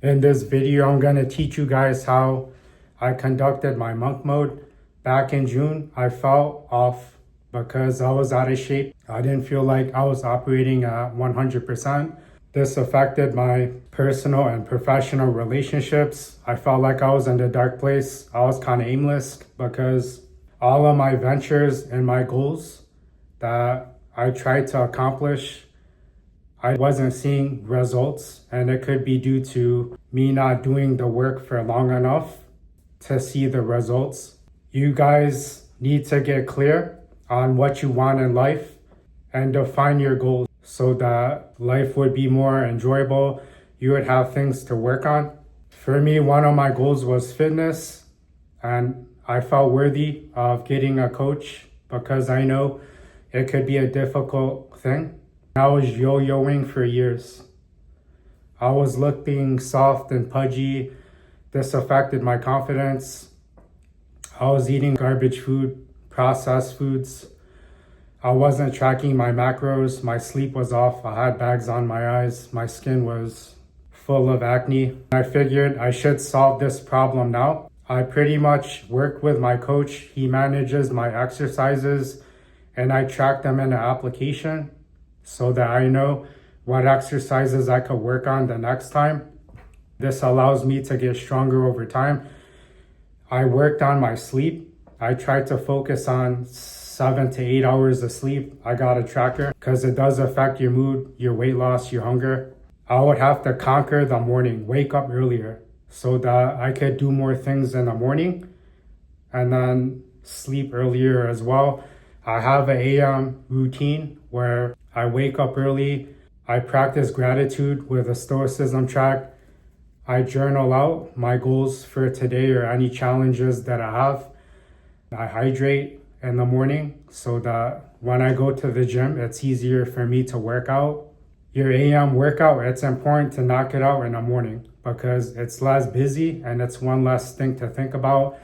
In this video, I'm going to teach you guys how I conducted my monk mode. Back in June, I fell off because I was out of shape. I didn't feel like I was operating at 100%. This affected my personal and professional relationships. I felt like I was in a dark place. I was kind of aimless because all of my ventures and my goals that I tried to accomplish, I wasn't seeing results, and it could be due to me not doing the work for long enough to see the results. You guys need to get clear on what you want in life and define your goals so that life would be more enjoyable. You would have things to work on. For me, one of my goals was fitness, and I felt worthy of getting a coach because I know it could be a difficult thing. I was yo-yoing for years. I was looking soft and pudgy. This affected my confidence. I was eating garbage food, processed foods. I wasn't tracking my macros. My sleep was off. I had bags on my eyes. My skin was full of acne. I figured I should solve this problem now. I pretty much worked with my coach. He manages my exercises, and I track them in an application so that I know what exercises I could work on the next time. This allows me to get stronger over time. I worked on my sleep. I tried to focus on 7 to 8 hours of sleep. I got a tracker because it does affect your mood, your weight loss, your hunger. I would have to conquer the morning, wake up earlier so that I could do more things in the morning and then sleep earlier as well. I have an AM routine where I wake up early. I practice gratitude with a stoicism track. I journal out my goals for today or any challenges that I have. I hydrate in the morning so that when I go to the gym, it's easier for me to work out. Your AM workout, it's important to knock it out in the morning because it's less busy and it's one less thing to think about.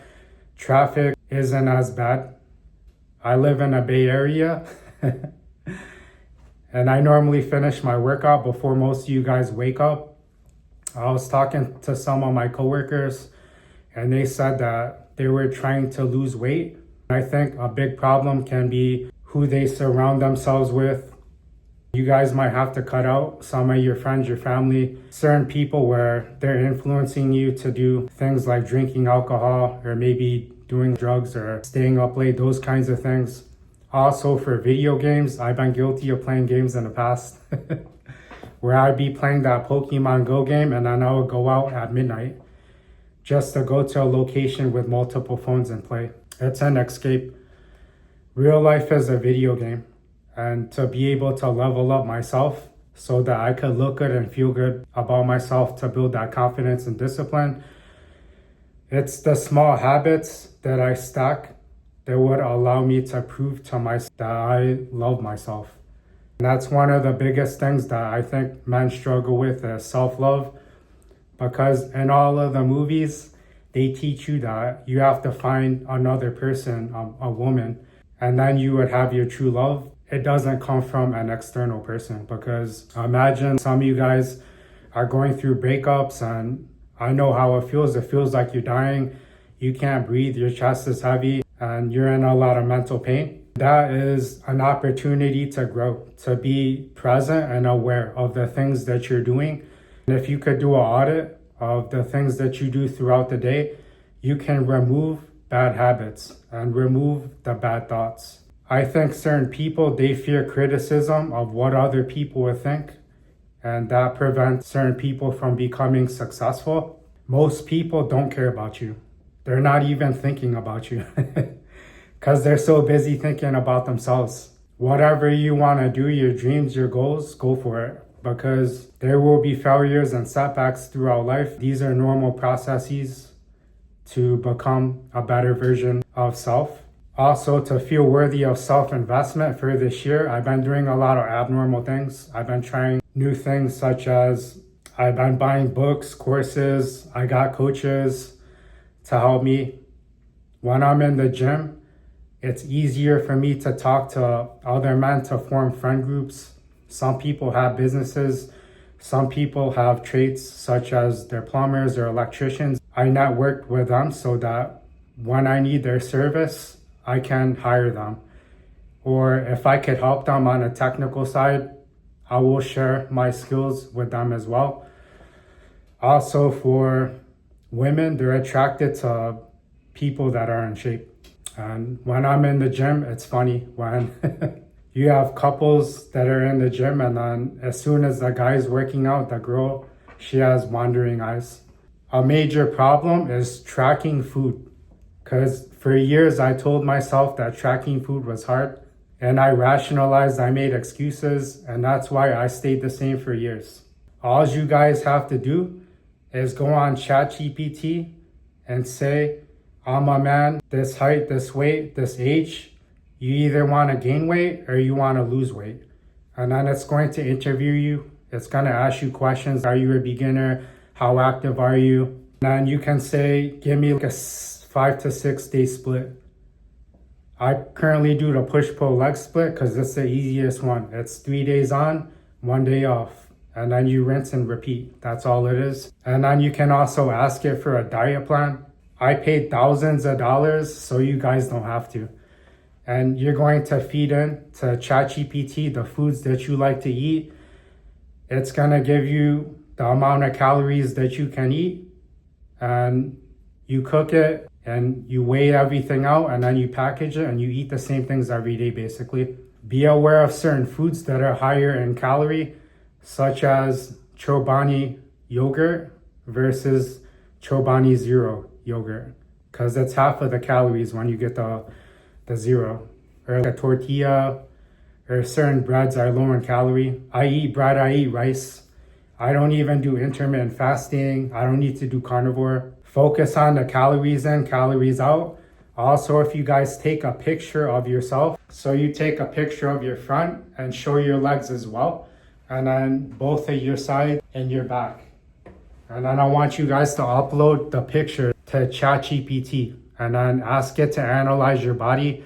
Traffic isn't as bad. I live in a Bay Area and I normally finish my workout before most of you guys wake up. I was talking to some of my coworkers and they said that they were trying to lose weight. I think a big problem can be who they surround themselves with. You guys might have to cut out some of your friends, your family, certain people where they're influencing you to do things like drinking alcohol or maybe doing drugs or staying up late, those kinds of things. Also for video games, I've been guilty of playing games in the past where I'd be playing that Pokemon Go game and then I would go out at midnight just to go to a location with multiple phones and play. It's an escape. Real life is a video game, and to be able to level up myself so that I could look good and feel good about myself to build that confidence and discipline, it's the small habits that I stack that would allow me to prove to myself that I love myself. And that's one of the biggest things that I think men struggle with is self-love, because in all of the movies, they teach you that you have to find another person, a woman, and then you would have your true love. It doesn't come from an external person, because imagine some of you guys are going through breakups, and I know how it feels. It feels like you're dying. You can't breathe. Your chest is heavy and you're in a lot of mental pain. That is an opportunity to grow, to be present and aware of the things that you're doing. And if you could do an audit of the things that you do throughout the day, you can remove bad habits and remove the bad thoughts. I think certain people, they fear criticism of what other people would think, and that prevents certain people from becoming successful. Most people don't care about you. They're not even thinking about you because they're so busy thinking about themselves. Whatever you want to do, your dreams, your goals, go for it, because there will be failures and setbacks throughout life. These are normal processes to become a better version of self. Also, to feel worthy of self-investment for this year, I've been doing a lot of abnormal things. I've been trying new things such as I've been buying books, courses. I got coaches to help me. When I'm in the gym, it's easier for me to talk to other men, to form friend groups. Some people have businesses, Some people have traits such as they're plumbers or electricians. I networked with them so that when I need their service, I can hire them. Or if I could help them on a technical side, I will share my skills with them as well. Also, for women, they're attracted to people that are in shape. And when I'm in the gym, it's funny when you have couples that are in the gym, and then as soon as the guy's working out, the girl, she has wandering eyes. A major problem is tracking food. Because for years, I told myself that tracking food was hard. And I rationalized, I made excuses, and that's why I stayed the same for years. All you guys have to do is go on ChatGPT and say, I'm a man, this height, this weight, this age. You either want to gain weight or you want to lose weight. And then it's going to interview you. It's going to ask you questions. Are you a beginner? How active are you? And then you can say, give me like a 5 to 6 day split. I currently do the push-pull leg split because it's the easiest one. It's 3 days on, 1 day off. And then you rinse and repeat. That's all it is. And then you can also ask it for a diet plan. I paid thousands of dollars so you guys don't have to. And you're going to feed in to ChatGPT the foods that you like to eat. It's going to give you the amount of calories that you can eat. And you cook it and you weigh everything out, and then you package it and you eat the same things every day basically. Be aware of certain foods that are higher in calorie, such as Chobani yogurt versus Chobani Zero yogurt, because it's half of the calories when you get the zero. Or a tortilla or certain breads are low in calorie. I eat bread, I eat rice. I don't even do intermittent fasting. I don't need to do carnivore. Focus on the calories in, calories out. Also, if you guys take a picture of yourself, so you take a picture of your front and show your legs as well, and then both of your side and your back. And then I want you guys to upload the picture to ChatGPT and then ask it to analyze your body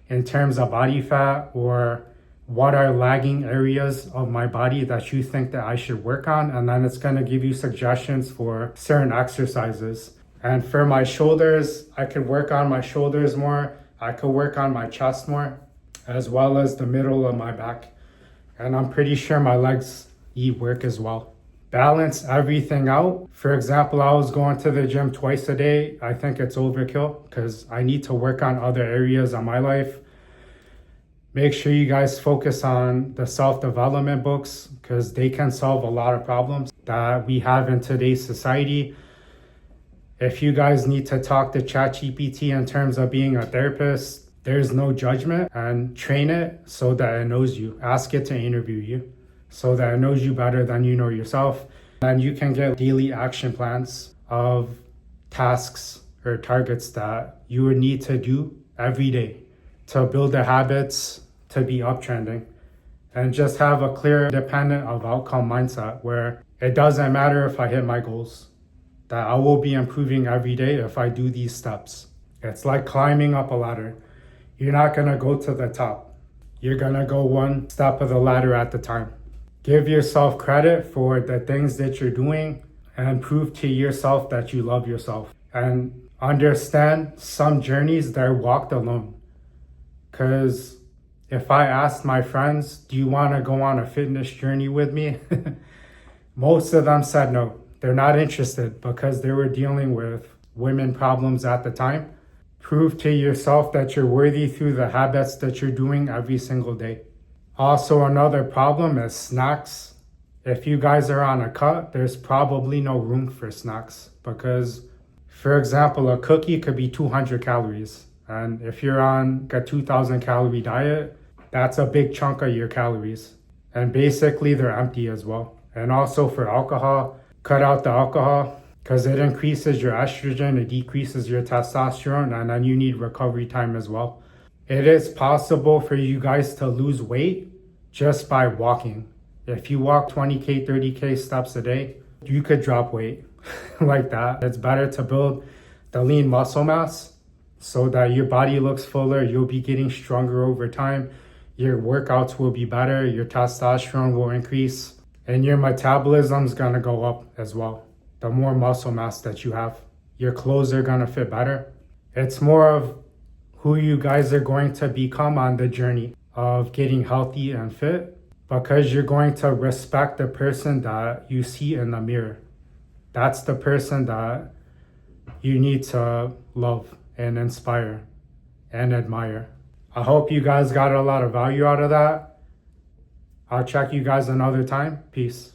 in terms of body fat, or what are lagging areas of my body that you think that I should work on. And then it's going to give you suggestions for certain exercises. And for my shoulders, I could work on my shoulders more. I could work on my chest more, as well as the middle of my back. And I'm pretty sure my legs need work as well. Balance everything out. For example, I was going to the gym twice a day. I think it's overkill because I need to work on other areas of my life. Make sure you guys focus on the self-development books because they can solve a lot of problems that we have in today's society. If you guys need to talk to ChatGPT in terms of being a therapist, there's no judgment, and train it so that it knows you. Ask it to interview you so that it knows you better than you know yourself. And you can get daily action plans of tasks or targets that you would need to do every day to build the habits to be uptrending, and just have a clear, independent of outcome mindset where it doesn't matter if I hit my goals, that I will be improving every day if I do these steps. It's like climbing up a ladder. You're not gonna go to the top. You're gonna go one step of the ladder at a time. Give yourself credit for the things that you're doing and prove to yourself that you love yourself. And understand some journeys that are walked alone. Because if I asked my friends, do you want to go on a fitness journey with me? Most of them said no. They're not interested because they were dealing with women problems at the time. Prove to yourself that you're worthy through the habits that you're doing every single day. Also, another problem is snacks. If you guys are on a cut, there's probably no room for snacks because, for example, a cookie could be 200 calories. And if you're on a 2,000 calorie diet, that's a big chunk of your calories. And basically they're empty as well. And also for alcohol, cut out the alcohol because it increases your estrogen, it decreases your testosterone, and then you need recovery time as well. It is possible for you guys to lose weight just by walking. If you walk 20K, 30K steps a day, you could drop weight like that. It's better to build the lean muscle mass so that your body looks fuller, you'll be getting stronger over time, your workouts will be better, your testosterone will increase. And your metabolism's gonna go up as well. The more muscle mass that you have, your clothes are gonna fit better. It's more of who you guys are going to become on the journey of getting healthy and fit, because you're going to respect the person that you see in the mirror. That's the person that you need to love and inspire and admire. I hope you guys got a lot of value out of that. I'll check you guys another time. Peace.